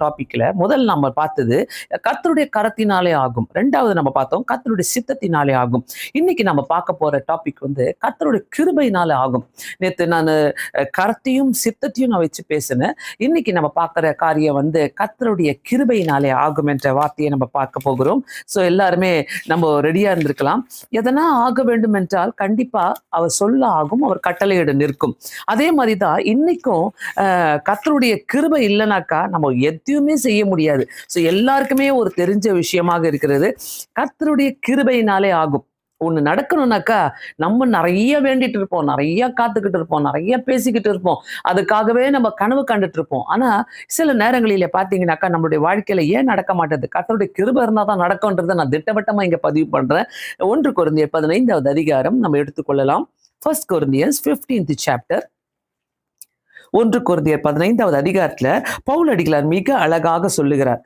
டாபிக்ல முதல் நம்ம பார்த்தது கர்த்தருடைய கரத்தினாலே ஆகும், ரெண்டாவது நம்ம பார்த்தோம் கர்த்தருடைய சித்தத்தினாலே ஆகும். இன்னைக்கு நம்ம பார்க்க போற டாபிக் வந்து கர்த்தருடைய கிருபையினாலே ஆகும். நேற்று நான் கரத்தையும் சித்தத்தையும் நான் வச்சு பேசினேன். இன்னைக்கு நம்ம பார்க்குற காரியம் வந்து கர்த்தருடைய கிருபையினாலே ஆகும் என்ற வார்த்தையை நம்ம பார்க்க போகிறோம். ஸோ எல்லாருமே நம்ம ரெடியா இருந்திருக்கலாம். எதனா ஆக வேண்டும் என்றால் கண்டிப்பா அவர் சொல்ல ஆகும், அவர் கட்டளையிட நிற்கும். அதே மாதிரிதான் இன்னைக்கும் கர்த்தருடைய கிருபை இல்லைனாக்கா நம்ம எதையுமே செய்ய முடியாது. ஸோ எல்லாருக்குமே ஒரு தெரிஞ்ச விஷயமாக இருக்கிறது, கர்த்தருடைய கிருபையினாலே ஆகும். ஒண்ணு நடக்கணும்னாக்கா நம்ம நிறைய வேண்டிட்டு இருப்போம், நிறைய காத்துக்கிட்டு இருப்போம், நிறைய பேசிக்கிட்டு இருப்போம், அதுக்காகவே நம்ம கனவு கண்டுட்டு இருப்போம். ஆனா சில நேரங்களில பாத்தீங்கன்னாக்கா நம்மளுடைய வாழ்க்கையில ஏன் நடக்க மாட்டேது? கர்த்தருடைய கிருபை இருந்தா தான் நடக்கும்ன்றதை நான் திட்டவட்டமா இங்க பதிவு பண்றேன். 1 கொரிந்தியர் 15வது அதிகாரம் நம்ம எடுத்துக்கொள்ளலாம். 1 Corinthians 15th chapter. 1 கொரிந்தியர் 15வது அதிகாரத்துல பவுல் அடிகளார் மிக அழகாக சொல்லுகிறார்.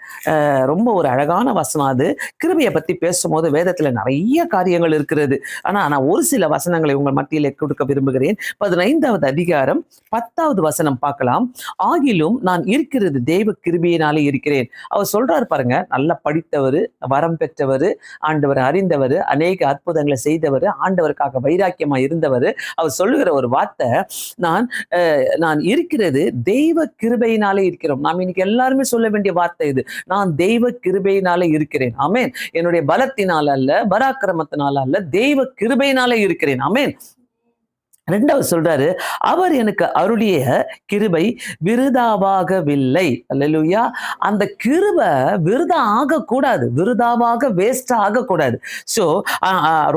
ரொம்ப ஒரு அழகான வசனம் அது. கிருபையை பத்தி பேசும்போது வேதத்துல நிறைய காரியங்கள் இருக்கிறது. ஆனா நான் ஒரு சில வசனங்களை உங்கள் மத்தியிலே கொடுக்க விரும்புகிறேன். 15வது அதிகாரம் 10வது வசனம் பார்க்கலாம். ஆகிலும் நான் இருக்கிறது தெய்வ கிருபையினாலே இருக்கிறேன். அவர் சொல்றாரு பாருங்க, நல்லா படித்தவர், வரம் பெற்றவர், ஆண்டவர் அறிந்தவர், அநேக அற்புதங்களை செய்தவர், ஆண்டவருக்காக வைராக்கியமா இருந்தவர். அவர் சொல்லுகிற ஒரு வார்த்தை, நான் இருக்கிறது தெய்வ கிருபையினாலே இருக்கிறோம். நாம் இன்னைக்கு எல்லாருமே சொல்ல வேண்டிய வார்த்தை இது. நான் தெய்வ கிருபையினாலே இருக்கிறேன். ஆமேன். என்னுடைய பலத்தினால் அல்ல, பராக்கிரமத்தினால் அல்ல, தெய்வ கிருபையினாலே இருக்கிறேன். ஆமேன். ரெண்டாவது சொல்றாரு, அவர் எனக்கு அருளிய கிருபை விருதாவாகவில்லை. அல்லேலூயா. அந்த கிருபை விருதா ஆகக்கூடாது, விருதாவாக வேஸ்டா ஆகக்கூடாது. ஸோ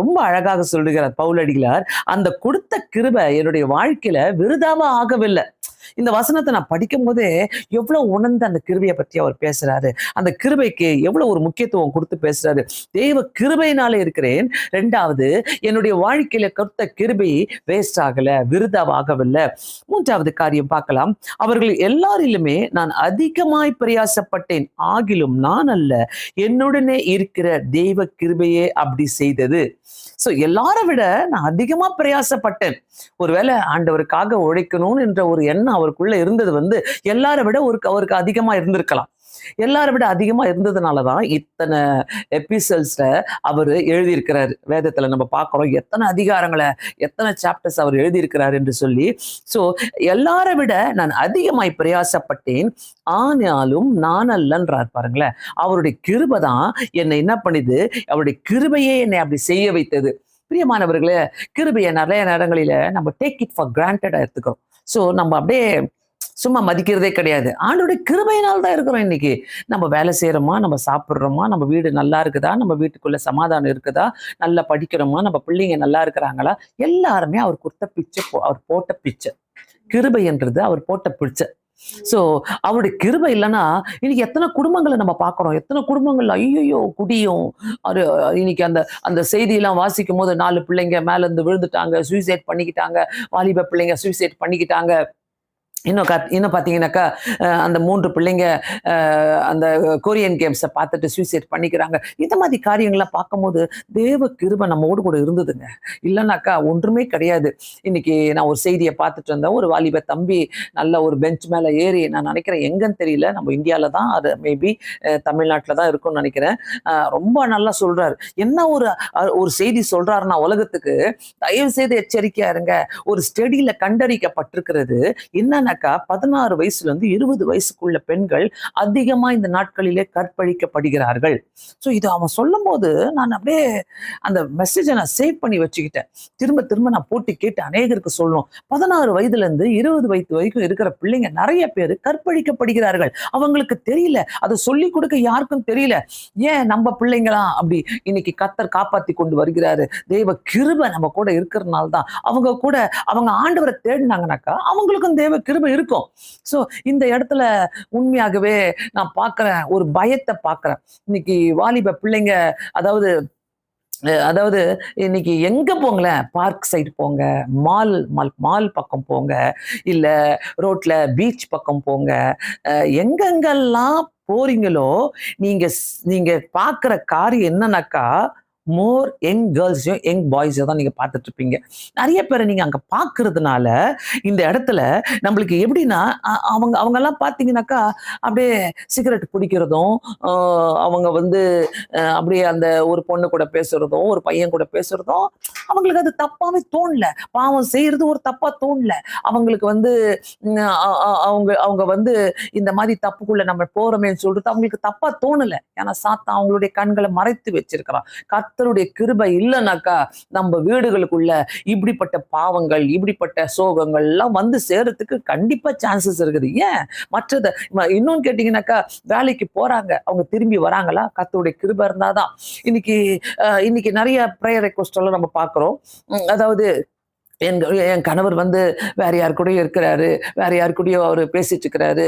ரொம்ப அழகாக சொல்லுகிறார் பவுலடிகளார், அந்த கொடுத்த கிருபை என்னுடைய வாழ்க்கையில விருதாவா ஆகவில்லை. இந்த வசனத்தை நான் படிக்கும் போதே எவ்வளவு உணர்ந்து அந்த கிருபையை பற்றி அவர் பேசுறாரு, அந்த கிருபைக்கு எவ்வளவு ஒரு முக்கியத்துவம் கொடுத்து பேசுறாரு. தெய்வ கிருபையினாலே இருக்கிறேன். ரெண்டாவது, என்னுடைய வாழ்க்கையில கொடுத்த கிருபை வேஸ்ட் ஆகல, விருதாவாகவில்லை. மூன்றாவது காரியம் பார்க்கலாம். அவர்கள் எல்லாரிலுமே நான் அதிகமாய் பிரயாசப்பட்டேன், ஆகிலும் நான் அல்ல, என்னுடனே இருக்கிற தெய்வ கிருபையே அப்படி செய்தது. ஸோ எல்லாரை விட நான் அதிகமா பிரயாசப்பட்டேன். ஒருவேளை ஆண்டவருக்காக உழைக்கணும்னு என்ற ஒரு எண்ணம் அவருக்குள்ள இருந்தது வந்து எல்லாரை விட அவருக்கு அதிகமா இருந்திருக்கலாம். எல்லாரை விட அதிகமா இருந்ததுனாலதான் இத்தனை எபிசோட்ஸ்ல அவர் எழுதியிருக்கிறாரு. வேதத்துல நம்ம பார்க்கிறோம் எத்தனை அதிகாரங்களை, எத்தனை சாப்டர்ஸ் அவர் எழுதியிருக்கிறார் என்று சொல்லி. ஸோ எல்லாரை விட நான் அதிகமாய் பிரயாசப்பட்டேன், ஆனாலும் நான் அல்லன்றார் பாருங்களேன். அவருடைய கிருபை தான் என்னை என்ன பண்ணுது, அவருடைய கிருபையே என்னை அப்படி செய்ய வைத்தது. பிரியமானவர்களே, கிருபையை நிறைய நேரங்களில நம்ம டேக் இட் ஃபார் கிராண்டடா எடுத்துக்கிறோம். ஸோ நம்ம அப்படியே சும்மா மதிக்கிறதே கிடையாது. ஆண்டோடைய கிருபையினால் தான் இருக்கிறோம். இன்னைக்கு நம்ம வேலை செய்யறோமா, நம்ம சாப்பிட்றோமா, நம்ம வீடு நல்லா இருக்குதா, நம்ம வீட்டுக்குள்ள சமாதானம் இருக்குதா, நல்லா படிக்கிறோமா, நம்ம பிள்ளைங்க நல்லா இருக்கிறாங்களா, எல்லாருமே அவர் கொடுத்த பிச்சை, அவர் போட்ட பிச்சை. கிருபை என்றது அவர் போட்ட பிச்சை. ஸோ அவருடைய கிருபை இல்லைன்னா இன்னைக்கு எத்தனை குடும்பங்களை நம்ம பார்க்குறோம், எத்தனை குடும்பங்கள் ஐயோ குடியும். ஒரு இன்னைக்கு அந்த செய்தியெல்லாம் வாசிக்கும் போது 4 பிள்ளைங்க மேல இருந்து விழுந்துட்டாங்க, சூசைட் பண்ணிக்கிட்டாங்க, வாலிப பிள்ளைங்க சூசைட் பண்ணிக்கிட்டாங்க. இன்னும் பார்த்தீங்கன்னாக்கா அந்த 3 பிள்ளைங்க அந்த கொரியன் கேம்ஸை பார்த்துட்டு சூசைட் பண்ணிக்கிறாங்க. இந்த மாதிரி காரியங்கள்லாம் பார்க்கும்போது தேவ கிருபை நம்மோடு கூட இருந்ததுங்க. இல்லைன்னாக்கா ஒன்றுமே கிடையாது. இன்னைக்கு நான் ஒரு செய்தியை பார்த்துட்டு இருந்தேன். ஒரு வாலிப தம்பி நல்ல ஒரு பெஞ்ச் மேலே ஏறி, நான் நினைக்கிறேன் எங்கன்னு தெரியல, நம்ம இந்தியாவில் தான், அது மேபி தமிழ்நாட்டில் தான் இருக்கும்னு நினைக்கிறேன். ரொம்ப நல்லா சொல்றாரு. என்ன ஒரு செய்தி சொல்றாருன்னா, உலகத்துக்கு தயவு செய்து எச்சரிக்கையா இருங்க. ஒரு ஸ்டடியில கண்டறிக்கப்பட்டிருக்கிறது என்னன்னா, 16 வயசுல இருந்து 20 வயசுக்குள்ள பெண்கள் அதிகமா இந்த நாட்களிலே கற்பழிக்கப்படுகிறார்கள். ஸோ இது அவன் சொல்லும் போது நான் அப்படியே அந்த மெசேஜை நான் சேவ் பண்ணி வச்சுக்கிட்டேன். திரும்ப திரும்ப நான் போட்டு கேட்டு அநேகருக்கு சொல்லணும். 16 வயதுல இருந்து 20 வயது வரைக்கும் இருக்கிற பிள்ளைங்க நிறைய பேர் கற்பழிக்கப்படுகிறார்கள். அவங்களுக்கு தெரியல, அதை சொல்லி கொடுக்க யாருக்கும் தெரியல. ஏன் நம்ம பிள்ளைங்களாம் அப்படி இன்னைக்கு கர்த்தர் காப்பாத்தி கொண்டு வருகிறாரு. தெய்வ கிருபை நம்ம கூட இருக்கிறதுனால தான் அவங்க ஆண்டவரை தேடினாங்கனாக்கா அவங்களுக்கும் தெய்வ கிருபை இருக்கும். சோ இந்த இடத்துல உண்மையாகவே நான் பார்க்கிறேன், ஒரு பயத்தை பார்க்கிறேன். இன்னைக்கு வாலிப பிள்ளைங்க, அதாவது இன்னைக்கு எங்க போங்களேன், பார்க் சைடு போங்க, மால் பக்கம் போங்க, இல்ல ரோட்ல பீச் பக்கம் போங்க, எங்கெங்கெல்லாம் போறீங்களோ நீங்க பார்க்கிற காரியம் என்னன்னாக்கா மோர் யங் கேர்ள்ஸையும் யங் பாய்ஸையும் தான் நீங்க பார்த்துட்டு இருப்பீங்க. நிறைய பேரை நீங்க அங்க பார்க்கறதுனால இந்த இடத்துல நம்மளுக்கு எப்படின்னா அவங்கெல்லாம் பார்த்தீங்கன்னாக்கா அப்படியே சிகரெட் பிடிக்கிறதும், அவங்க வந்து அப்படியே அந்த ஒரு பொண்ணு கூட பேசுறதும் ஒரு பையன் கூட பேசுறதும் அவங்களுக்கு அது தப்பாவே தோணல. பாவம் செய்யறது ஒரு தப்பா தோணல. அவங்களுக்கு வந்து அவங்க அவங்க வந்து இந்த மாதிரி தப்புக்குள்ள நம்ம போறோமேன்னு சொல்றது அவங்களுக்கு தப்பா தோணல. ஏன்னா சாத்தான் அவங்களுடைய கண்களை மறைத்து வச்சிருக்கிறான். கர்த்தருடைய கிருபை இல்லைனாக்கா நம்ம வீடுகளுக்குள்ள இப்படிப்பட்ட பாவங்கள் இப்படிப்பட்ட சோகங்கள் எல்லாம் வந்து சேர்றதுக்கு கண்டிப்பா சான்சஸ் இருக்குது. ஏன் மற்றத இன்னொன்னு கேட்டீங்கன்னாக்கா வேலைக்கு போறாங்க, அவங்க திரும்பி வராங்களா? கர்த்தருடைய கிருபை இருந்தாதான். இன்னைக்கு நிறைய ப்ரேயர் ரெக்வெஸ்ட் எல்லாம் நம்ம பார்க்கிறோம். அதாவது என் கணவர் வந்து வேற யாரு கூடயும் இருக்கிறாரு, வேற யாரு கூடயும் அவரு பேசிட்டு இருக்கிறாரு.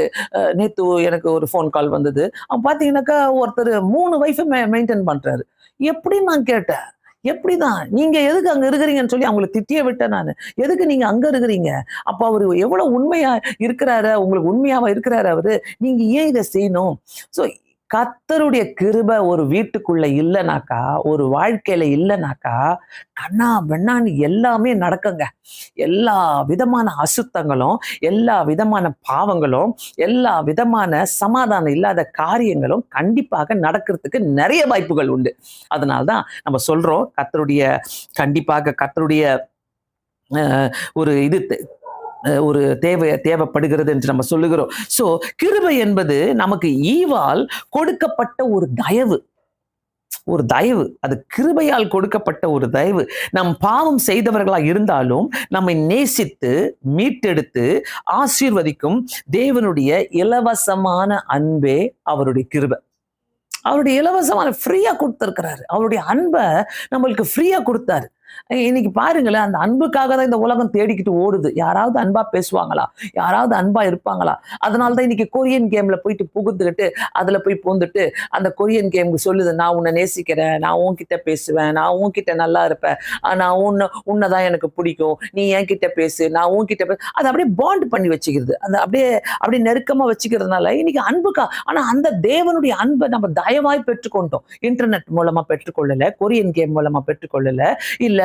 நேத்து எனக்கு ஒரு ஃபோன் கால் வந்தது. அவன் பார்த்தீங்கன்னாக்கா ஒருத்தர் 3 வைஃபை மெயின்டைன் பண்றாரு. எப்படின்னு நான் கேட்டேன். எப்படிதான் நீங்க எதுக்கு அங்க இருக்கிறீங்கன்னு சொல்லி அவங்களை திட்டியே விட்டேன் நானு. எதுக்கு நீங்க அங்க இருக்கிறீங்க? அப்ப அவரு எவ்வளவு உண்மையா இருக்கிறாரு, உங்களுக்கு உண்மையாவா இருக்கிறாரு அவரு? நீங்க ஏன் இதை செய்யணும்? ஸோ கர்த்தருடைய கிருபை ஒரு வீட்டுக்குள்ள இல்லைனாக்கா, ஒரு வாழ்க்கையில இல்லைனாக்கா, கண்ணா பெண்ணான்னு எல்லாமே நடக்குங்க. எல்லா விதமான அசுத்தங்களும், எல்லா விதமான பாவங்களும், எல்லா விதமான சமாதானம் இல்லாத காரியங்களும் கண்டிப்பாக நடக்கிறதுக்கு நிறைய வாய்ப்புகள் உண்டு. அதனால்தான் நம்ம சொல்றோம் கண்டிப்பாக கர்த்தருடைய ஒரு ஒரு தேவைப்படுகிறது என்று நம்ம சொல்லுகிறோம். சோ கிருபை என்பது நமக்கு ஈவால் கொடுக்கப்பட்ட ஒரு தயவு. அது கிருபையால் கொடுக்கப்பட்ட ஒரு தயவு. நம் பாவம் செய்தவர்களாக இருந்தாலும் நம்மை நேசித்து மீட்டெடுத்து ஆசீர்வதிக்கும் தேவனுடைய இலவசமான அன்பே அவருடைய கிருபை. அவருடைய இலவசமான ஃப்ரீயா கொடுத்திருக்கிறாரு. அவருடைய அன்பை நம்மளுக்கு ஃப்ரீயா கொடுத்தாரு. இன்னைக்கு பாருங்களேன், அந்த அன்புக்காக தான் இந்த உலகம் தேடிக்கிட்டு ஓடுது. யாராவது அன்பா பேசுவாங்களா? யாராவது அன்பா இருப்பாங்களா? அதனாலதான் இன்னைக்கு கொரியன் கேம்ல போயிட்டு புகுந்துக்கிட்டு அதுல போய் பூந்துட்டு அந்த கொரியன் கேமுக்கு சொல்லுது, நான் உன்னை நேசிக்கிறேன், நான் உன்கிட்ட பேசுவேன், நான் உன்கிட்ட நல்லா இருப்பேன், நான் உன்னைதான் எனக்கு பிடிக்கும், நீ என்கிட்ட பேசு, நான் உன்கிட்ட அது அப்படியே பாண்ட் பண்ணி வச்சுக்கிறது. அந்த அப்படியே நெருக்கமா வச்சுக்கிறதுனால இன்னைக்கு ஆனா அந்த தேவனுடைய அன்பை நம்ம தயவாய் பெற்றுக்கொண்டோம். இன்டர்நெட் மூலமா பெற்றுக்கொள்ளல, கொரியன் கேம் மூலமா பெற்றுக்கொள்ளல, இல்ல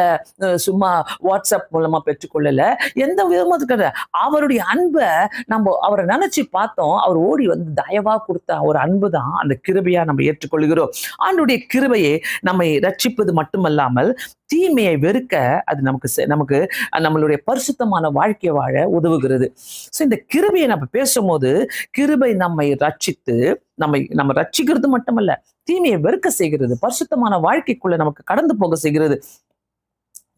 சும்மா வாட்ஸ்அப் மூலமா பெற்றுக்கொள்ளல, எந்த விதமா இருக்கிற அவருடைய அன்பை நம்ம அவரை நினைச்சு பார்த்தோம். அவர் ஓடி வந்து தயவா கொடுத்த ஒரு அன்பு தான் அந்த கிருபையா நம்ம ஏற்றுக்கொள்கிறோம். ஆண்டுடைய கிருபையை நம்மை ரட்சிப்பது மட்டுமல்லாமல் தீமையை வெறுக்க அது நமக்கு நம்மளுடைய பரிசுத்தமான வாழ்க்கை வாழ உதவுகிறது. ஸோ இந்த கிருபையை நம்ம பேசும்போது கிருபை நம்மை ரட்சித்து நம்ம ரட்சிக்கிறது மட்டுமல்ல, தீமையை வெறுக்க செய்கிறது, பரிசுத்தமான வாழ்க்கைக்குள்ள நமக்கு கடந்து போக செய்கிறது.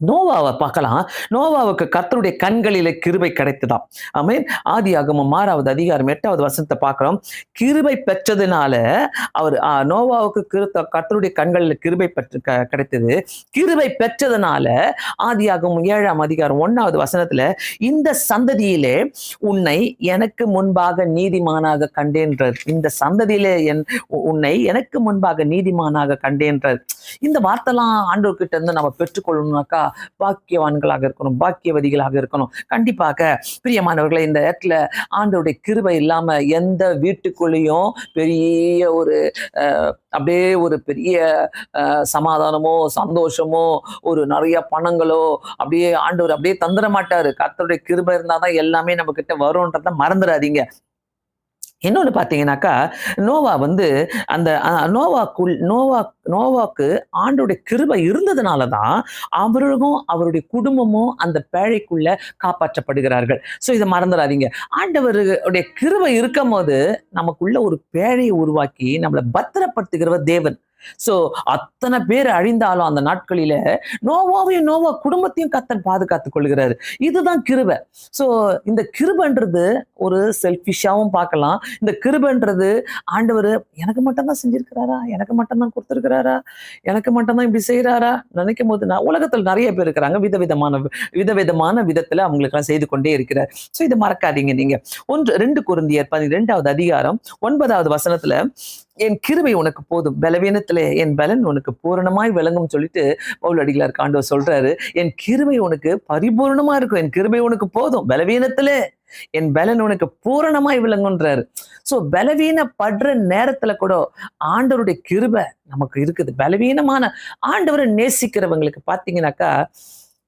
நோவாவை பார்க்கலாம். நோவாவுக்கு கர்த்தருடைய கண்களிலே கிருபை கிடைத்ததாம். ஆமென். ஆதியாகமம் 6வது அதிகாரம் 8வது வசனத்தை பார்க்கிறோம். கிருபை பெற்றதுனால அவர் நோவாவுக்கு கர்த்தருடைய கண்களில் கிருபை கிடைத்தது. கிருபை பெற்றதுனால ஆதியாகமம் 7ஆம் அதிகாரம் 1வது வசனத்துல இந்த சந்ததியிலே உன்னை எனக்கு முன்பாக நீதிமானாக கண்டேன்றார். இந்த சந்ததியிலே உன்னை எனக்கு முன்பாக நீதிமானாக கண்டேன்றார். இந்த வார்த்தைலாம் ஆண்டவர் கிட்ட இருந்து நம்ம பெற்றுக்கொள்ளணும்னாக்கா பாக்கியவான்களாக இருக்கணும், பாக்கியவதிகளாக இருக்கணும். கண்டிப்பாக பிரியமானவர்களை, இந்த இடத்துல ஆண்டவருடைய கிருபை இல்லாம எந்த வீட்டுக்குள்ளேயும் பெரிய ஒரு அப்படியே ஒரு பெரிய சமாதானமோ சந்தோஷமோ ஒரு நிறைய பணங்களோ அப்படியே ஆண்டவர் அப்படியே தந்துட மாட்டாரு. கர்த்தருடைய கிருபை இருந்தாதான் எல்லாமே நம்ம கிட்ட வரும்ன்றத மறந்துடாதீங்க. இன்னொன்னு பாத்தீங்கன்னாக்கா, நோவா வந்து அந்த நோவாக்கு ஆண்டோடைய கிருபை இருந்ததுனாலதான் அவரும் அவருடைய குடும்பமும் அந்த பேழைக்குள்ள காப்பாற்றப்படுகிறார்கள். சோ இதை மறந்துடாதீங்க. ஆண்டவருடைய கிருபை இருக்கும் போது நமக்குள்ள ஒரு பேழையை உருவாக்கி நம்மளை பத்திரப்படுத்துகிறவர் தேவன். சோ அத்தனை பேர் அழிந்தாலும் அந்த நாட்களில நோவா குடும்பத்தையும் கர்த்தர் பாதுகாத்துக் கொள்கிறாரு. இதுதான் கிருபை. சோ இந்த கிருபைன்றது ஒரு செல்ஃபிஷாவும் பார்க்கலாம். இந்த கிருபைன்றது ஆண்டவர் எனக்கு மட்டும்தான் செஞ்சிருக்கிறாரா, எனக்கு மட்டும்தான் கொடுத்திருக்கிறாரா, எனக்கு மட்டும்தான் இப்படி செய்யறாரா நினைக்கும் போது உலகத்தில் நிறைய பேர் இருக்கிறாங்க. விதவிதமான விதத்துல அவங்களுக்கு எல்லாம் செய்து கொண்டே இருக்கிறார். சோ இதை மறக்காதீங்க. நீங்க 2 கொரிந்தியர் 12வது அதிகாரம் 9வது வசனத்துல என் கிருபை உனக்கு போதும், பலவீனத்திலே என் பலன் உனக்கு பூரணமாய் விளங்கும் சொல்லிட்டு பவுல் அடிகளார் ஆண்டவர் சொல்றாரு. என் கிருபை உனக்கு பரிபூர்ணமா இருக்கும், என் கிருபை உனக்கு போதும், பலவீனத்திலே என் பலன் உனக்கு பூரணமாய் விளங்குன்றாரு. சோ பலவீனப்படுற நேரத்துல கூட ஆண்டவருடைய கிருபை நமக்கு இருக்குது. பலவீனமான ஆண்டவரை நேசிக்கிறவங்களுக்கு பாத்தீங்கன்னாக்கா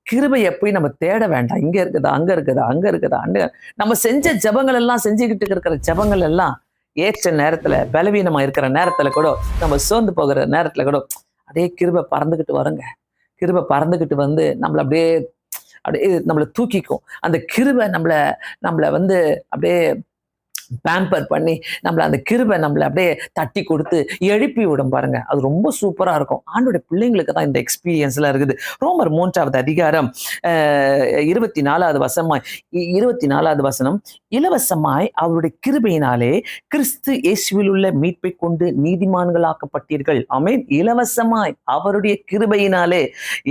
கிருபையை போய் நம்ம தேட வேண்டாம். இங்க இருக்குதா, அங்க இருக்குதா, அங்க இருக்குதா, நம்ம செஞ்ச ஜெபங்கள் எல்லாம், செஞ்சுக்கிட்டு இருக்கிற ஜெபங்கள் எல்லாம் ஏற்ற நேரத்துல, பலவீனமா இருக்கிற நேரத்துல கூட, நம்ம சோர்ந்து போகிற நேரத்துல கூட அப்படியே கிருபை பறந்துகிட்டு வருங்க. கிருபை பறந்துகிட்டு வந்து நம்மள அப்படியே அப்படியே நம்மளை தூக்கிக்கும். அந்த கிருபை நம்மள வந்து அப்படியே பேம்பர் பண்ணி அந்த கிருபை நம்மளை அப்படியே தட்டி கொடுத்து எழுப்பி விடும் பாருங்க. அது ரொம்ப சூப்பரா இருக்கும். ஆண்டோடைய பிள்ளைங்களுக்கு தான் இந்த எக்ஸ்பீரியன்ஸ் எல்லாம் இருக்குது. ரோமர் 3வது அதிகாரம் 24வது வசனம், இலவசமாய் அவருடைய கிருபையினாலே கிறிஸ்து இயேசுவில் உள்ள மீட்பை கொண்டு நீதிமான்களாக்கப்பட்டீர்கள். ஆமென். இலவசமாய் அவருடைய கிருபையினாலே,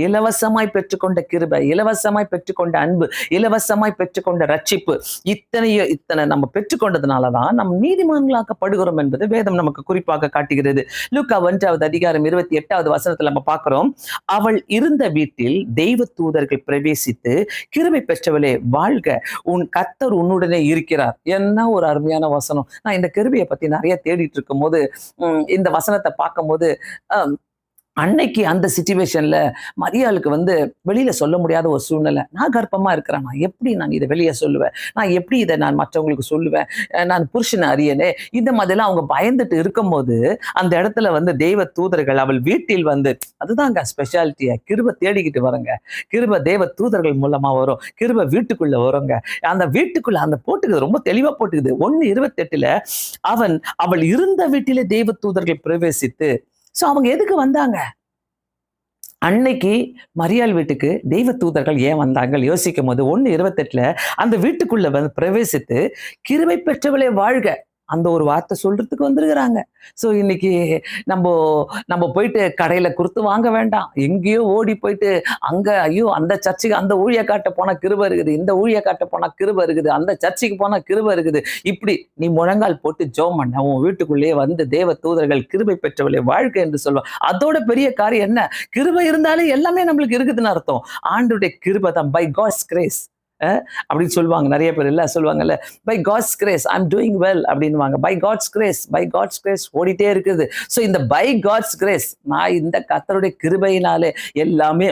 இலவசமாய் பெற்றுக்கொண்ட கிருபை, இலவசமாய் பெற்றுக்கொண்ட அன்பு, இலவசமாய் பெற்றுக்கொண்ட ரட்சிப்பு, இத்தனை நம்ம பெற்றுக்கொண்டது தான் நம் நீதிமான்களாக்கப்படுகிறோம் என்பது வேதம் நமக்கு குறிப்பாக காட்டுகிறது. லூக்கா 1வது அதிகாரம் 28வது வசனத்துல நம்ம பார்க்கிறோம், அவள் இருந்த வீட்டில் தெய்வ தூதர்கள் பிரவேசித்து, கிருபை பெற்றவளே வாழ்க, உன் கர்த்தர் உன்னுடனே இருக்கிறார். என்ன ஒரு அருமையான வசனம். நான் இந்த கிருபையை பத்தி நிறைய தேடிட்டு இருக்கும் போது இந்த வசனத்தை பார்க்கும்போது அன்னைக்கு அந்த சிச்சுவேஷன்ல மரியாளுக்கு வந்து வெளியில சொல்ல முடியாத ஒரு சூழ்நிலை. நான் கர்ப்பமா இருக்கிறேன், நான் எப்படி இதை வெளியே சொல்லுவேன், நான் எப்படி இதை நான் மற்றவங்களுக்கு சொல்லுவேன், நான் புருஷனை அறியனே, இந்த மாதிரிலாம் அவங்க பயந்துட்டு இருக்கும்போது அந்த இடத்துல வந்து தெய்வ தூதர்கள் அவள் வீட்டில் வந்து, அதுதாங்க ஸ்பெஷாலிட்டியா, கிருபை தேடிக்கிட்டு வரங்க. கிருபை தேவ தூதர்கள் மூலமா வரும். கிருபை வீட்டுக்குள்ள வருங்க. அந்த வீட்டுக்குள்ள அந்த போட்டுக்குது, ரொம்ப தெளிவா போட்டுக்குது. 1:28 அவள் இருந்த வீட்டிலே தெய்வ தூதர்கள் பிரவேசித்து. சோ அவங்க எதுக்கு வந்தாங்க? அன்னைக்கு மரியாள் வீட்டுக்கு தெய்வ தூதர்கள் ஏன் வந்தாங்க யோசிக்கும் போது 1:28 அந்த வீட்டுக்குள்ள வந்து பிரவேசித்து, கிருபை பெற்றவளே வாழ்க, அந்த ஒரு வார்த்தை சொல்றதுக்கு வந்திருக்கிறாங்க. சோ இன்னைக்கு நம்ம போயிட்டு கடையில கொடுத்து வாங்க வேண்டாம். எங்கேயோ ஓடி போயிட்டு அங்க, ஐயோ அந்த சர்ச்சுக்கு அந்த ஊழிய காட்ட போனா கிருபை இருக்குது, இந்த ஊழிய காட்ட போனா கிருபை இருக்குது, அந்த சர்ச்சுக்கு போனா கிருபை இருக்குது, இப்படி நீ முழங்கால் போட்டு ஜெபம் பண்ண, உன் வீட்டுக்குள்ளேயே வந்து தேவ தூதர்கள் கிருபை பெற்றவளே வாழ்க்கை என்று சொல்லுவாங்க. அதோட பெரிய காரியம் என்ன? கிருபை இருந்தாலே எல்லாமே நம்மளுக்கு இருக்குதுன்னு அர்த்தம். ஆண்டவருடைய கிருபை தான், பை காட்ஸ் கிரேஸ் அப்படின்னு சொல்லுவாங்க. நிறைய பேர் எல்லாம் சொல்லுவாங்கல்ல, by God's grace I am doing well அப்படின்வாங்க. By God's grace, by God's grace ஓடிட்டே இருக்குது. ஸோ இந்த பை காட்ஸ் கிரேஸ், நான் இந்த கர்த்தருடைய கிருபையினாலே எல்லாமே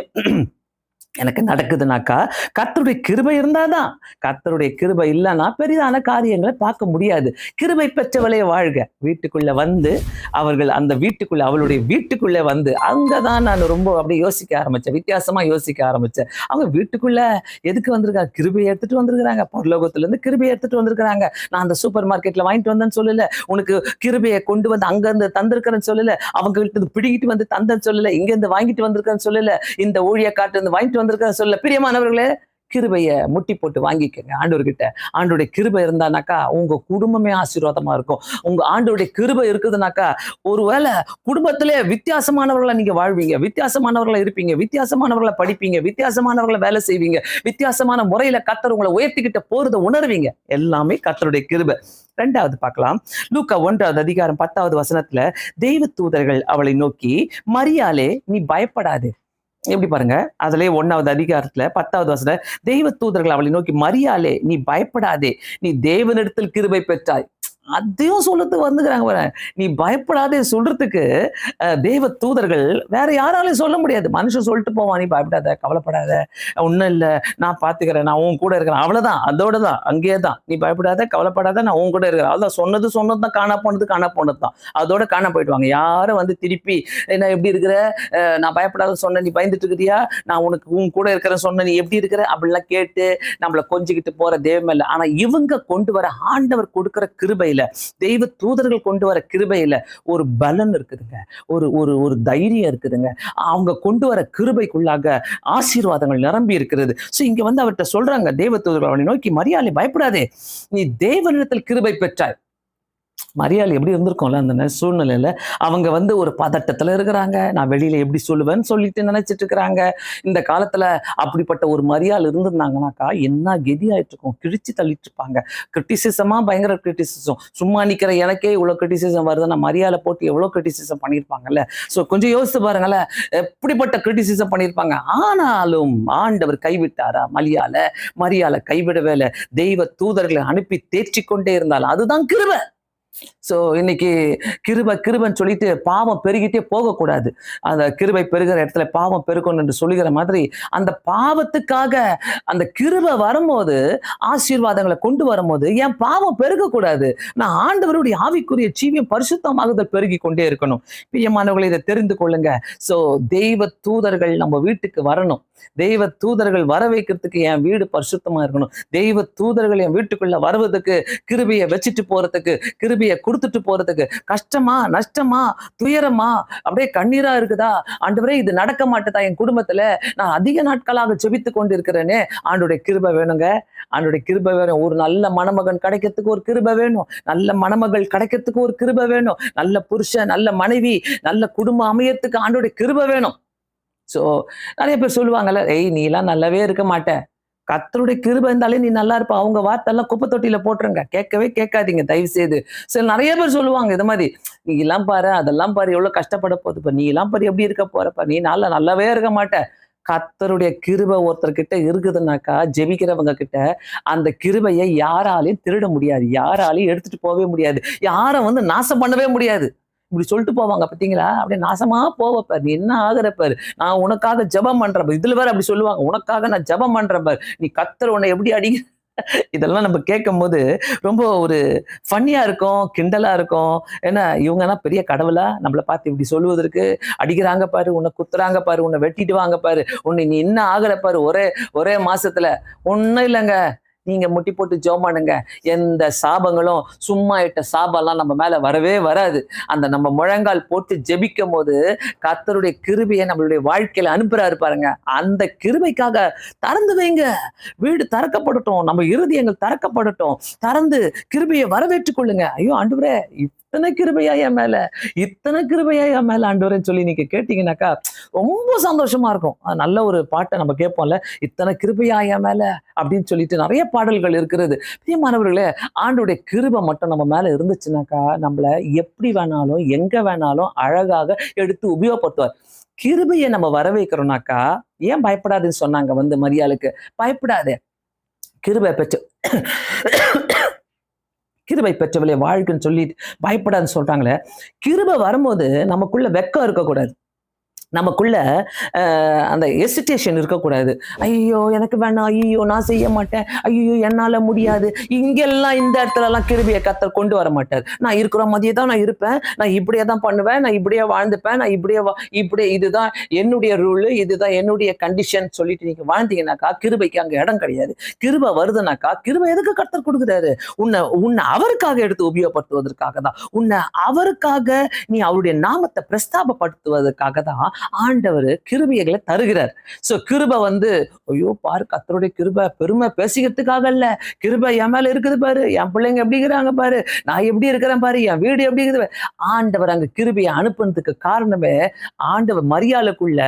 எனக்கு நடக்குதுனாக்கா கர்த்தருடைய கிருபை இருந்தாதான். கர்த்தருடைய கிருபை இல்லைன்னா பெரிதான காரியங்களை பார்க்க முடியாது. கிருபை பெற்றவளே வாழ்க, வீட்டுக்குள்ள வந்து அவர்கள் அந்த வீட்டுக்குள்ள, அவளுடைய வீட்டுக்குள்ள வந்து, அங்கதான் நான் ரொம்ப அப்படியே யோசிக்க ஆரம்பிச்சேன், வித்தியாசமா யோசிக்க ஆரம்பிச்சேன். அவங்க வீட்டுக்குள்ள எதுக்கு வந்திருக்காங்க? கிருபையை எடுத்துட்டு வந்திருக்கிறாங்க. பரலோகத்துல இருந்து கிருபையை எடுத்துட்டு வந்திருக்கிறாங்க. நான் அந்த சூப்பர் மார்க்கெட்ல வாங்கிட்டு வந்தேன்னு சொல்லல, உனக்கு கிருபையை கொண்டு வந்து அங்க இருந்து தந்திருக்கிறேன்னு சொல்லல, அவங்க வீட்டு பிடிக்கிட்டு வந்து தந்தேன்னு சொல்லல, இங்க இருந்து வாங்கிட்டு வந்திருக்கேன்னு சொல்லல, இந்த ஊழிய காட்டு இருந்து வாங்கிட்டு வந்திருக்க சொல்ல. பிரியமானவர்களே, கிருபையை முட்டி போட்டு வாங்கிக்கங்க ஆண்டவர்கிட்ட. ஆண்டோடைய கிருபை இருந்தானாக்கா உங்க குடும்பமே ஆசீர்வாதமா இருக்கும். உங்க ஆண்டோடைய கிருபை இருக்குதுனாக்கா ஒருவேளை குடும்பத்திலே வித்தியாசமானவர்களை நீங்க வாழ்வீங்க, வித்தியாசமானவர்களை இருப்பீங்க, வித்தியாசமானவர்களை படிப்பீங்க, வித்தியாசமானவர்களை வேலை செய்வீங்க, வித்தியாசமான முறையில கர்த்தர் உங்களை உயர்த்திக்கிட்ட போறதை உணர்வீங்க. எல்லாமே கர்த்தருடைய கிருபை. 2வது பார்க்கலாம். லூக்கா 1வது அதிகாரம் 10வது வசனத்துல, தெய்வ தூதர்கள் அவளை நோக்கி, மரியாளே நீ பயப்படாதே. எப்படி பாருங்க, அதுலயே 1வது அதிகாரத்துல 10வது வசனம், தெய்வ தூதர்கள் அவளை நோக்கி, மரியாளே நீ பயப்படாதே, நீ தேவனிடத்தில் கிருபை பெற்றாய். அதையும் சொல்றதுக்கு வந்துக்கிறாங்க. நீ பயப்படாதே சொல்றதுக்கு தேவ தூதர்கள் வேற யாராலையும் சொல்ல முடியாது. மனுஷன் சொல்லிட்டு போவான், நீ பயப்படாத, கவலைப்படாத, ஒன்னும் இல்லை, நான் பாத்துக்கிறேன், நான் உன் கூட இருக்கிறேன், அவ்வளவுதான், அதோட தான், அங்கேயே தான், நீ பயப்படாத, கவலைப்படாத, நான் உன் கூட இருக்கிறேன், அவ்வளவுதான். சொன்னதுதான், காண போனது தான், அதோட காண போயிடுவாங்க. யாரும் வந்து திருப்பி என்ன எப்படி இருக்கிற, நான் பயப்படாத சொன்ன, நீ பயந்துட்டு இருக்கிறியா, நான் உனக்கு உன் கூட இருக்கிற சொன்ன, நீ எப்படி இருக்கிற அப்படிலாம் கேட்டு நம்மளை கொஞ்சிக்கிட்டு போற தெய்வம் இல்லை. ஆனா இவங்க கொண்டு வர, ஆண்டவர் கொடுக்கிற கிருபையில, தெய்வ தூதர்கள் கொண்டு வர கிருபையில ஒரு பலன் இருக்குதுங்க, ஒரு தைரியம் இருக்குதுங்க. அவங்க கொண்டு வர கிருபைக்குள்ளாக ஆசீர்வாதங்கள் நிரம்பி இருக்கிறது. சோ இங்க வந்து அவர்கிட்ட சொல்றாங்க, தேவ தூதர்கள் அவனை நோக்கி, மரியாளே பயப்படாதே, நீ தேவனிடத்தில் கிருபை பெற்றாய். மரியாள் எப்படி இருந்திருக்கும்ல அந்த சூழ்நிலையில. அவங்க ஒரு பதட்டத்துல இருக்கிறாங்க. நான் வெளியில எப்படி சொல்லுவேன்னு சொல்லிட்டு நினைச்சிட்டு இருக்கிறாங்க. இந்த காலத்துல அப்படிப்பட்ட ஒரு மரியாள் இருந்திருந்தாங்கனாக்கா என்ன கெதி ஆயிட்டு இருக்கும். கிழிச்சு தள்ளிட்டு இருப்பாங்க. கிரிட்டிசிசமா பயங்கர கிரிட்டிசிசம். சும்மா நிக்கிற எனக்கே இவ்வளவு கிரிட்டிசிசம் வருதுன்னா மரியாதை போட்டு எவ்வளவு கிரிட்டிசிசம் பண்ணியிருப்பாங்கல்ல. ஸோ கொஞ்சம் யோசித்து பாருங்களேன், எப்படிப்பட்ட கிரிட்டிசிசம் பண்ணியிருப்பாங்க. ஆனாலும் ஆண்டவர் கைவிட்டாரா மரியாளை கைவிடவே இல்லை. தெய்வ தூதர்களை அனுப்பி தேற்றி கொண்டே இருந்தால் அதுதான் கிருபை. ஸோ இன்னைக்கு கிருபைன்னு சொல்லிட்டு பாவம் பெருகிட்டே போகக்கூடாது. அந்த கிருபை பெருகிற இடத்துல பாவம் பெருகணும் என்று சொல்லுகிற மாதிரி அந்த பாவத்துக்காக அந்த கிருபை வரும்போது ஆசீர்வாதங்களை கொண்டு வரும்போது என் பாவம் பெருகக்கூடாது. நான் ஆண்டவருடைய ஆவிக்குரிய ஜீவியம் பரிசுத்தமாகுதல் பெருகி கொண்டே இருக்கணும். பிரியமானவர்களை இதை தெரிந்து கொள்ளுங்க. ஸோ தெய்வ தூதர்கள் நம்ம வீட்டுக்கு வரணும். தெய்வ தூதர்கள் வர வைக்கிறதுக்கு என் வீடு பரிசுத்தமா இருக்கணும். தெய்வ தூதர்கள் என் வீட்டுக்குள்ள வருவதற்கு, கிருபையை வச்சுட்டு போறதுக்கு, கிருபையை கொடுத்துட்டு போறதுக்கு, கஷ்டமா நஷ்டமா துயரமா அப்படியே கண்ணீரா இருக்குதா, ஆண்டவரே இது நடக்க மாட்டேதா என் குடும்பத்துல, நான் அதிக நாட்களாக ஜெபித்து கொண்டு இருக்கிறேனே, ஆண்டோடைய கிருபை வேணுங்க. ஆண்டோடைய கிருபை வேணும். ஒரு நல்ல மணமகன் கிடைக்கிறதுக்கு ஒரு கிருபை வேணும். நல்ல மணமகள் கிடைக்கிறதுக்கு ஒரு கிருபை வேணும். நல்ல புருஷன், நல்ல மனைவி, நல்ல குடும்பம் அமையறதுக்கு ஆண்டோடைய கிருபை வேணும். ஸோ நிறைய பேர் சொல்லுவாங்கல்ல, நீ எல்லாம் நல்லாவே இருக்க மாட்ட, கர்த்தருடைய கிருபை இருந்தாலே நீ நல்லா இருப்ப. அவங்க வார்த்தையெல்லாம் குப்பை தொட்டியில போட்டுருங்க, கேட்கவே கேட்காதீங்க தயவு செய்து. சரி, நிறைய பேர் சொல்லுவாங்க இது மாதிரி, நீ எல்லாம் பாரு அதெல்லாம் பாரு எவ்வளவு கஷ்டப்பட போகுதுப்பா, நீ எல்லாம் பாரு எப்படி இருக்க போறப்ப, நீ நல்லாவே இருக்க மாட்ட. கர்த்தருடைய கிருபை ஒருத்தர்கிட்ட இருக்குதுன்னாக்கா, ஜெபிக்கிறவங்க கிட்ட அந்த கிருபையை யாராலையும் திருட முடியாது, யாராலையும் எடுத்துட்டு போகவே முடியாது, யாரை நாசம் பண்ணவே முடியாது. இப்படி சொல்லிட்டு போவாங்க பார்த்தீங்களா, அப்படியே நாசமா போவப்பார், நீ என்ன ஆகுறப்பாரு, நான் உனக்காக ஜெபம் பண்றப்ப, இதுல வேற அப்படி சொல்லுவாங்க, உனக்காக நான் ஜெபம் பண்றப்பார், நீ கர்த்தர் உன்னை எப்படி அடிக்க. இதெல்லாம் நம்ம கேட்கும் போது ரொம்ப ஒரு ஃபன்னியா இருக்கும், கிண்டலா இருக்கும். ஏன்னா இவங்கன்னா பெரிய கடவுளா நம்மளை பார்த்து இப்படி சொல்லுவதற்கு, அடிக்கிறாங்க பாரு, உன்னை குத்துறாங்க பாரு, உன்னை வெட்டிட்டு வாங்க பாரு, உன்னை நீ என்ன ஆகுற பாரு ஒரே மாசத்துல. ஒன்றும் இல்லைங்க, நீங்க முட்டி போட்டு ஜெபம் பண்ணுங்க, எந்த சாபங்களும் சும்மா இட்ட சாபம்லாம் நம்ம மேல வரவே வராது. அந்த நம்ம முழங்கால் போட்டு ஜெபிக்கும் போது கர்த்தருடைய கிருபையை நம்மளுடைய வாழ்க்கையில அனுப்புறாரு பாருங்க. அந்த கிருபைக்காக திறந்து வைங்க, வீடு திறக்கப்படட்டும், நம்ம இருதயங்கள் திறக்கப்படட்டும், திறந்து கிருபையை வரவேற்றுக் கொள்ளுங்க. ஐயோ ஆண்டவரே, இத்தனை கிருபையா என் மேல ஆண்டவரேன்னு சொல்லி நீங்க கேட்டீங்கன்னாக்கா ரொம்ப சந்தோஷமா இருக்கும். நல்ல ஒரு பாட்டை நம்ம கேட்போம்ல, இத்தனை கிருபையா என் மேல அப்படின்னு சொல்லிட்டு நிறைய பாடல்கள் இருக்கிறது. பிரியமானவர்களே, ஆண்டோடைய கிருபை மட்டும் நம்ம மேல இருந்துச்சுனாக்கா நம்மள எப்படி வேணாலும் எங்க வேணாலும் அழகாக எடுத்து உபயோகப்படுத்துவார். கிருபையை நம்ம வரவேற்கிறோம்னாக்கா, ஏன் பயப்படாதுன்னு சொன்னாங்க மரியாளுக்கு, பயப்படாதே, கிருபை பெற்று கிருபை பெற்றவளே வாழ்க்கைன்னு சொல்லிட்டு பயப்படாதுன்னு சொல்றாங்களே. கிருபை வரும்போது நமக்குள்ள வெக்கம் இருக்கக்கூடாது, நமக்குள்ள அந்த எசிட்டேஷன் இருக்கக்கூடாது. ஐயோ எனக்கு வேணாம், ஐயோ நான் செய்ய மாட்டேன், ஐயோ என்னால முடியாது. இங்கெல்லாம் இந்த இடத்துலலாம் கிருபையை கர்த்தர் கொண்டு வர மாட்டார். நான் இருக்கிற மாதிரியே தான் நான் இருப்பேன், நான் இப்படியே தான் பண்ணுவேன், நான் இப்படியே வாழ்ந்துப்பேன், நான் இப்படியே இதுதான் என்னுடைய ரூலு, இதுதான் என்னுடைய கண்டிஷன் சொல்லிட்டு நீங்க வாழ்ந்தீங்கன்னாக்கா கிருபைக்கு அங்க இடம் கிடையாது. கிருபை வருதுனாக்கா, கிருபை எதுக்கு கர்த்தர் கொடுக்குறாரு? உன்னை அவருக்காக எடுத்து உபயோகப்படுத்துவதற்காக தான், உன்னை அவருக்காக நீ அவருடைய நாமத்தை பிரஸ்தாபப்படுத்துவதற்காக தான் ஆண்டவர் கிருபைகளை தருகிறார். சோ கிருபை ஐயோ பாரு, கர்த்தருடைய கிருபை பெருமை பேசிக்கிறதுக்காக இல்ல, கிருபை என் மேல இருக்குது பாரு, என் பிள்ளைங்க எப்படி இருக்கிறாங்க பாரு, நான் எப்படி இருக்கிறேன் பாரு, என் வீடு எப்படி இருக்குது. ஆண்டவர் அங்க கிருபையை அனுப்புனதுக்கு காரணமே, ஆண்டவர் மரியாளுக்குள்ள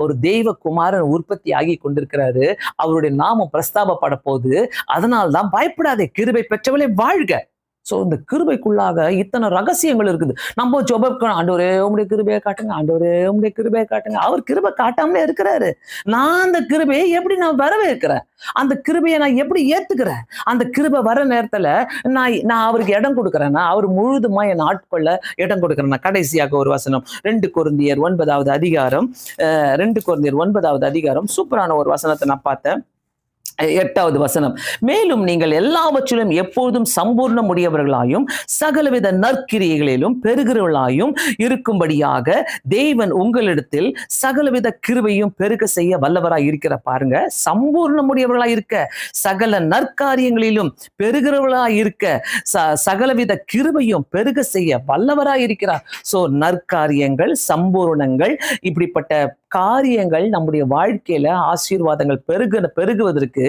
ஒரு தெய்வ குமாரன் உற்பத்தி ஆகி கொண்டிருக்கிறாரு, அவருடைய நாமம் பிரஸ்தாபப்பட போகுது. அதனால்தான் பயப்படாதே, கிருபை பெற்றவளே வாழ்க. சோ இந்த கிருபைக்குள்ளாக இத்தனை ரகசியங்கள் இருக்குது. நம்ம ஜெபக்கணும், ஆண்டவரே உம்முடைய கிருபையை காட்டுங்க, ஆண்டவரே உம்முடைய கிருபையை காட்டுங்க. அவர் கிருபை காட்டாமலே இருக்கிறாரு. நான் அந்த கிருபையை எப்படி நான் வரவேற்கிறேன், அந்த கிருபையை நான் எப்படி ஏத்துக்கிறேன், அந்த கிருபை வர நேரத்துல நான் அவருக்கு இடம் கொடுக்குறேன்னா, அவர் முழுதுமா என் ஆட்கொள்ள இடம் கொடுக்குறேன். கடைசியாக ஒரு வசனம், 2 கொரிந்தியர் 9வது அதிகாரம், 2 கொரிந்தியர் 9வது அதிகாரம், சூப்பரான ஒரு வசனத்தை நான் பார்த்தேன். 8வது வசனம், மேலும் நீங்கள் எல்லாவற்றிலும் எப்போதும் சம்பூர்ண முடியவர்களாயும் சகலவித நற்கிரியைகளிலும் பெருகிறவர்களாயும் இருக்கும்படியாக தேவன் உங்களிடத்தில் சகலவித கிருபையும் பெருக செய்ய வல்லவராய் இருக்கிற. பாருங்க, சம்பூர்ண முடியவர்களாய் இருக்க, சகல நற்காரியங்களிலும் பெருகிறவர்களாய் இருக்க, சகலவித கிருபையும் பெருக செய்ய வல்லவராய் இருக்கிறார். சோ நற்காரியங்கள், சம்பூர்ணங்கள், இப்படிப்பட்ட காரியங்கள் நம்முடைய வாழ்க்கையில ஆசீர்வாதங்கள் பெருகுவதற்கு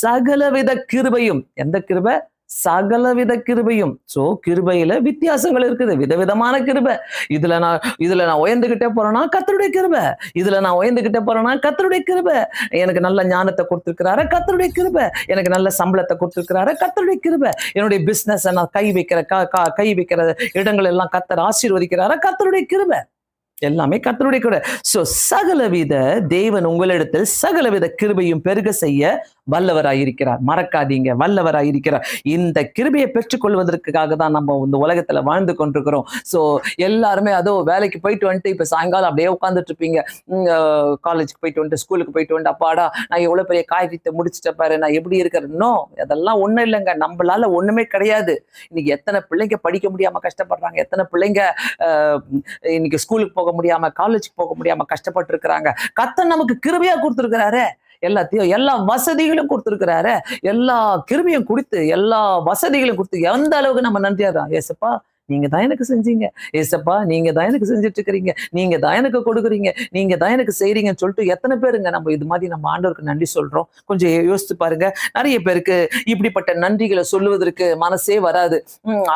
சகலவித கிருபையும், எந்த கிருபை? சகலவித கிருபையும். சோ கிருபையில வித்தியாசங்கள் இருக்குது, விதவிதமான கிருபை. இதுல நான் உயர்ந்துகிட்டே போறேன்னா கர்த்தருடைய கிருபை, இதுல நான் உயர்ந்துகிட்டே போறேன்னா கர்த்தருடைய கிருபை. எனக்கு நல்ல ஞானத்தை கொடுத்திருக்கிறாரு கர்த்தருடைய கிருபை, எனக்கு நல்ல சம்பளத்தை கொடுத்திருக்கிறாரு கர்த்தருடைய கிருபை, என்னுடைய பிசினஸ் நான் கை வைக்கிற இடங்கள் எல்லாம் கர்த்தர் ஆசீர்வதிக்கிறாரா கர்த்தருடைய கிருபை. எல்லாமே கர்த்தருடைய கிருபை. சோ சகலவித தேவன் உங்களிடத்தில் சகலவித கிருபையும் பெருக செய்ய வல்லவராயிருக்கிறார். மறக்காதீங்க, வல்லவராயிருக்கிறார். இந்த கிருபையை பெற்றுக்கொள்வதற்காக தான் நம்ம இந்த உலகத்துல வாழ்ந்து கொண்டிருக்கிறோம். சோ எல்லாருமே அதோ வேலைக்கு போயிட்டு வந்துட்டு இப்ப சாயங்காலம் அப்படியே உட்காந்துட்டு இருப்பீங்க. காலேஜுக்கு போயிட்டு வந்துட்டு ஸ்கூலுக்கு போயிட்டு வந்துட்டு அப்பாடா நான் எவ்வளவு பெரிய காரியத்தை முடிச்சுட்ட பாரு, நான் எப்படி இருக்கிறேன்னோ அதெல்லாம் ஒண்ணும் இல்லைங்க. நம்மளால ஒண்ணுமே கிடையாது. இன்னைக்கு எத்தனை பிள்ளைங்க படிக்க முடியாம கஷ்டப்படுறாங்க, எத்தனை பிள்ளைங்க இன்னைக்கு ஸ்கூலுக்கு போக முடியாம காலேஜுக்கு போக முடியாம கஷ்டப்பட்டு இருக்கிறாங்க. கர்த்தர் நமக்கு கிருபையா கொடுத்திருக்கிறாரு, எல்லாத்தையும் எல்லா வசதிகளும் கொடுத்திருக்கிறாரு, எல்லா கிருபையும் கொடுத்து எல்லா வசதிகளும் கொடுத்து எந்த அளவுக்கு நம்ம நன்றியா தான் ஏசப்பா நீங்க தான் எனக்கு செஞ்சீங்க, ஏசப்பா நீங்க தான் எனக்கு செஞ்சுட்டு இருக்கிறீங்க, நீங்க தான் எனக்கு கொடுக்குறீங்க, நீங்க தான் எனக்கு செய்றீங்கன்னு சொல்லிட்டு எத்தனை பேருங்க நம்ம இது மாதிரி நம்ம ஆண்டவருக்கு நன்றி சொல்றோம். கொஞ்சம் யோசித்து பாருங்க. நிறைய பேருக்கு இப்படிப்பட்ட நன்றிகளை சொல்லுவதற்கு மனசே வராது.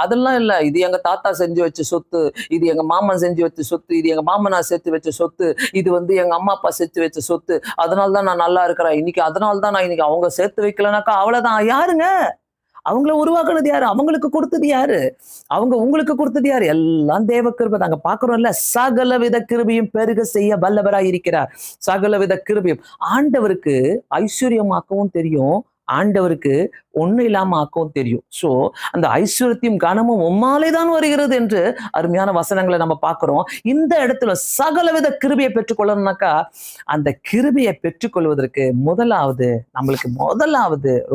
அதெல்லாம் இல்ல, இது எங்க தாத்தா செஞ்சு வச்ச சொத்து, இது எங்க மாமன் செஞ்சு வச்ச சொத்து, இது எங்க மாமனார் சேர்த்து வச்ச சொத்து, இது எங்க அம்மா அப்பா சேர்த்து வச்ச சொத்து, அதனாலதான் நான் நல்லா இருக்கிறேன் இன்னைக்கு, அதனாலதான் நான் இன்னைக்கு. அவங்க சேர்த்து வைக்கலனாக்கா அவ்வளவுதான். யாருங்க அவங்கள உருவாக்குனது யாரு, அவங்களுக்கு கொடுத்தது யாரு, அவங்க உங்களுக்கு கொடுத்தது யாரு? எல்லாம் தேவ கிருபை தாங்க. பாக்குறோம்ல, சகலவித கிருபையும் பெருக செய்ய வல்லவராய் இருக்கிறார். சகலவித கிருபையும் ஆண்டவருக்கு ஐஸ்வர்யமாக்கவும் தெரியும், ஆண்டவருக்கு ஒண்ணு இல்லாம ஆக்கவும் தெரியும். சோ அந்த ஐஸ்வர்யத்தையும் கனமும் உம்மாலே தான் வருகிறது என்று அருமையான வசனங்களை நம்ம பார்க்கிறோம். இந்த இடத்துல சகலவித கிருபையை பெற்றுக்கொள்ளணும்னாக்கா அந்த கிருபையை பெற்றுக்கொள்வதற்கு முதலாவது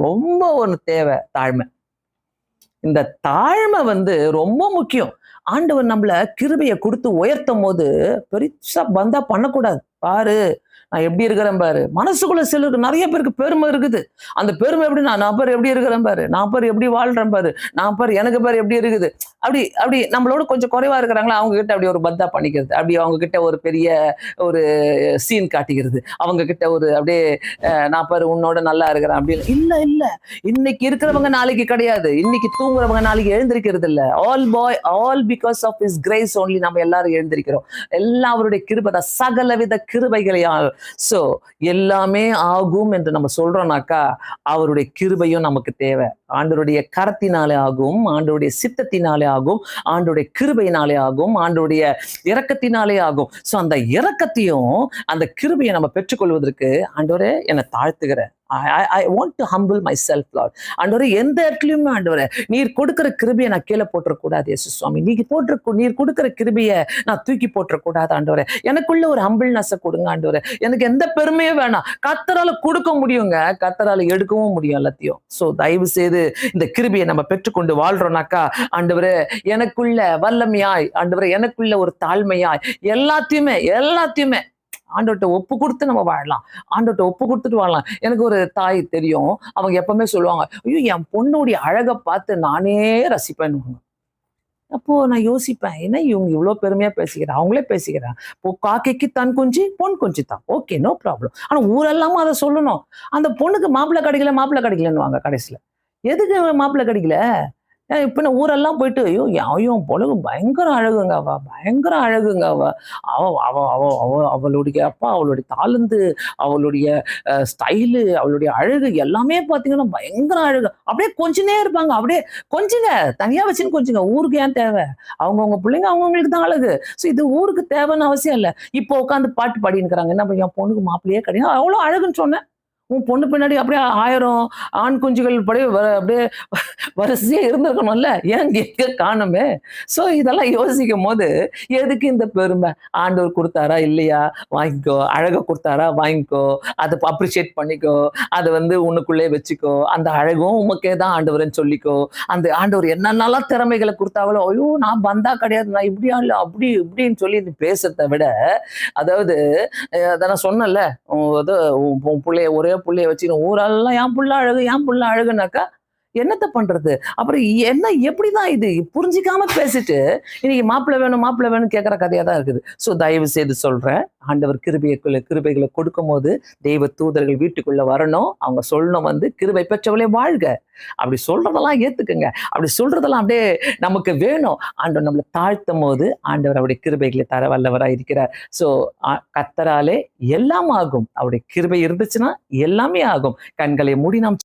ரொம்ப ஒண்ணு தேவை, தாழ்மை. இந்த தாழ்மை ரொம்ப முக்கியம். ஆண்டவர் நம்மள கிருபையை கொடுத்து உயர்த்தும் போது பெருசா பந்தா பண்ணக்கூடாது. பாரு நான் எப்படி இருக்கிறேன் பாரு. மனசுக்குள்ள சிலருக்கு நிறைய பேருக்கு பெருமை இருக்குது. அந்த பெருமை எப்படி, நான் பாரு எப்படி இருக்கிறேன் பாரு, நான் பாரு எப்படி வாழ்றேன் பாரு, நான் பாரு எனக்கு பாரு எப்படி இருக்குது, அப்படி நம்மளோட கொஞ்சம் குறைவா இருக்கிறாங்களா அவங்க கிட்ட அப்படி ஒரு பத்தா பண்ணிக்கிறது, அப்படி அவங்க கிட்ட ஒரு பெரிய ஒரு சீன் காட்டிக்கிறது, அவங்க கிட்ட ஒரு அப்படியே நான் பாரு உன்னோட நல்லா இருக்கிறேன் அப்படின்னு. இல்ல இன்னைக்கு இருக்கிறவங்க நாளைக்கு கிடையாது, இன்னைக்கு தூங்குறவங்க நாளைக்கு எழுந்திருக்கிறது இல்ல. All because of his grace only நம்ம எல்லாரும் எழுந்திருக்கிறோம். எல்லாம் அவருடைய கிருபை, சகலவித கிருபைகளையால். சோ எல்லாமே ஆகும் என்று நம்ம சொல்றோம்னாக்கா அவருடைய கிருபையும் நமக்கு தேவை. ஆண்டவருடைய கரத்தினாலே ஆகும், ஆண்டவருடைய சித்தத்தினாலே ஆகும், ஆண்டவருடைய கிருபையினாலே ஆகும், ஆண்டவருடைய இரக்கத்தினாலே ஆகும். சோ அந்த இரக்கத்தையும் அந்த கிருபையை நம்ம பெற்றுக்கொள்வதற்கு ஆண்டவரே என்னை தாழ்த்துகிறேன். I want to humble myself, Lord. ஆண்டவரே எந்த இடத்துலயுமே ஆண்டவரே நீர் கொடுக்கிற கிருபையை நான் கீழே போட்டுறக்கூடாது இயேசு சுவாமி. நீர் கொடுக்கிற கிருபையை நான் தூக்கி போட்டுறக்கூடாது ஆண்டவரே. எனக்குள்ள ஒரு ஹம்பிள்னஸ் கொடுங்க ஆண்டவரே. எனக்கு எந்த பெருமையும் வேணாம். கர்த்தரால கொடுக்க முடியுங்க, கர்த்தரால எடுக்கவும் முடியும் எல்லாத்தையும். சோ தயவு செய்து இந்த கிருபையை நம்ம பெற்றுக்கொண்டு வாழ்றோம்னாக்கா ஆண்டவரே எனக்குள்ள வல்லமையாய், ஆண்டவரே எனக்குள்ள ஒரு தாழ்மையாய் எல்லாத்தையுமே ஆண்டவர்கிட்ட ஒப்பு கொடுத்து நம்ம வாழலாம். ஆண்டவர்கிட்ட ஒப்பு கொடுத்துட்டு வாழலாம். எனக்கு ஒரு தாய் தெரியும், அவங்க எப்பவுமே சொல்லுவாங்க, ஐயோ என் பொண்ணுடைய அழகை பார்த்து நானே ரசிப்பேன்னு. அப்போ நான் யோசிப்பேன், என்ன இவங்க இவ்வளவு பெருமையா பேசிக்கிறேன், அவங்களே பேசிக்கிறேன். இப்போ காக்கைக்கு தன் குஞ்சு பொன் குஞ்சு தான், ஓகே நோ ப்ராப்ளம். ஆனா ஊரெல்லாம அதை சொல்லணும். அந்த பொண்ணுக்கு மாப்பிள்ளை கிடைக்கலன்னு வாங்க கடைசியில. எதுக்கு மாப்பிள்ளை கிடைக்கல? இப்ப நான் ஊரெல்லாம் போயிட்டு ஐயோ பொழுது பயங்கர அழகுங்க அவளுடைய அப்பா, அவளுடைய தாளந்து, அவளுடைய ஸ்டைலு, அவளுடைய அழகு எல்லாமே பாத்தீங்கன்னா பயங்கர அழகு. அப்படியே கொஞ்சனே இருப்பாங்க, அப்படியே கொஞ்சங்க தனியா வச்சுன்னு கொஞ்சங்க. ஊருக்கு ஏன் தேவை? அவங்கவுங்க பிள்ளைங்க அவங்கவுங்களுக்கு தான் அழகு. ஸோ இது ஊருக்கு தேவைன்னு அவசியம் இல்லை. இப்போ உட்காந்து பாட்டு பாடினுக்கிறாங்க, என்ன என் பொண்ணுக்கு மாப்பிள்ளையே கிடையாது, அவ்வளோ அழகுன்னு சொன்னேன். உன் பொண்ணு பின்னாடி அப்படியே 1000 ஆண் குஞ்சுகள் அப்படியே வரிசையா இருந்திருக்கணும்ல, ஏன் எங்க காணுமே? சோ இதெல்லாம் யோசிக்கும் போது எதுக்கு இந்த பெருமை? ஆண்டவர் கொடுத்தாரா இல்லையா, வாங்கிக்கோ. அழகை கொடுத்தாரா வாங்கிக்கோ, அதை அப்ரிஷியேட் பண்ணிக்கோ, அதை உன்னுக்குள்ளே வச்சுக்கோ. அந்த அழகும் உமக்கே தான் ஆண்டவர்ன்னு சொல்லிக்கோ. அந்த ஆண்டவர் என்னென்னலாம் திறமைகளை கொடுத்தாங்களோ, ஐயோ நான் பந்தா கிடையாது, நான் இப்படியா இல்லை அப்படி இப்படின்னு சொல்லி பேசுறதை விட, அதாவது அதை நான் சொன்னேன்ல, பிள்ளைய ஒரே பிள்ளைய வச்சுக்கணும் ஊரெல்லாம் என் புள்ள அழகுனாக்கா என்னத்த பண்றது? அப்புறம் என்ன எப்படிதான் இது புரிஞ்சிக்காம பேசிட்டு இன்னைக்கு மாப்பிள்ளை வேணும் மாப்பிள்ளை வேணும் கேட்கிற கதையா தான் இருக்குது. ஸோ தயவு செய்து சொல்றேன், ஆண்டவர் கிருபைகளை கொடுக்கும் போது தெய்வ தூதர்கள் வீட்டுக்குள்ள வரணும். அவங்க சொல்லணும் வந்து கிருபை பெற்றவளே வாழ்க. அப்படி சொல்றதெல்லாம் ஏத்துக்குங்க. அப்படி சொல்றதெல்லாம் அப்படியே நமக்கு வேணும். ஆண்டவர் நம்மளை தாழ்த்தும் போது ஆண்டவர் அவருடைய கிருபைகளை தர வல்லவராய் இருக்கிறார். ஸோ கர்த்தராலே எல்லாம் ஆகும். அவருடைய கிருபை இருந்துச்சுன்னா எல்லாமே ஆகும். கண்களை மூடி நாம்